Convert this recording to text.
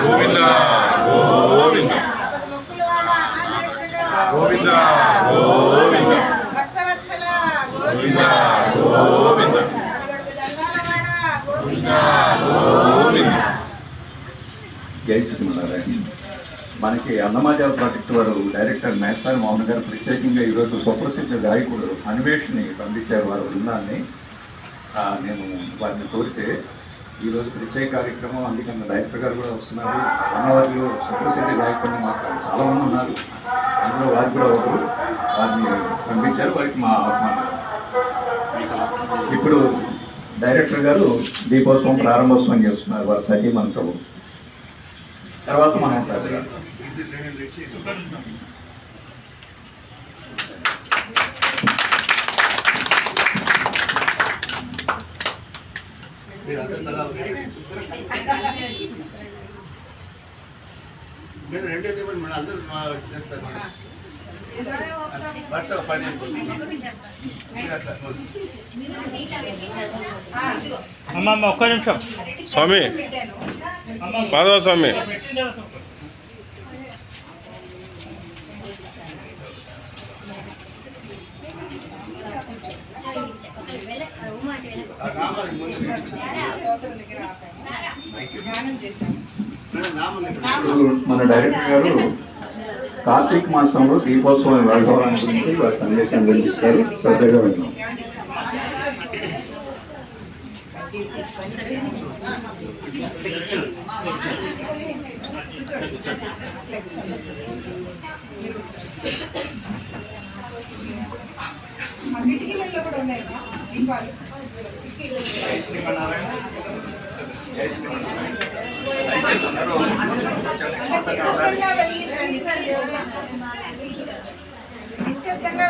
గోవింద గోవింద గోవింద గోవింద భక్తవత్సల గోవింద గోవింద గోవింద గోవింద. జై శ్రీమన్నారాయణ. మనకి అన్నమాచార ప్రాజెక్టు వారు డైరెక్టర్ మేసారి మోహన్ గారు ప్రత్యేకంగా ఈరోజు సుప్రసిద్ధ గాయకుడు అన్వేషణని పంపించారు వారి బృందాన్ని. నేను వారిని కోరితే ఈరోజు ప్రత్యేక కార్యక్రమం, అందుకని డైరెక్టర్ గారు కూడా వస్తున్నారు. అన్నవారిలో సుప్రసిద్ధ గాయకులు మాకు చాలామంది ఉన్నారు, అందులో వారు కూడా ఒకరు. వారిని పంపించారు, వారికి మా ఆహ్వానం. ఇప్పుడు డైరెక్టర్ గారు దీపోత్సవం ప్రారంభోత్సవం చేస్తున్నారు వారు సతీమణితో. తర్వాత మనం అమ్మమ్మ ఒక్క నిమిషం. స్వామి మాధవ స్వామి మన డైరెక్టర్ గారు కార్తీక మాసంలో దీపోత్సవం వైభవాన్ని గురించి వారి సందేశం గురించిస్తారు. శ్రద్ధగా విన్నాం. కిటికీలలో కూడా ఉన్నాయి దీపాలు. నిశ్శబ్దంగా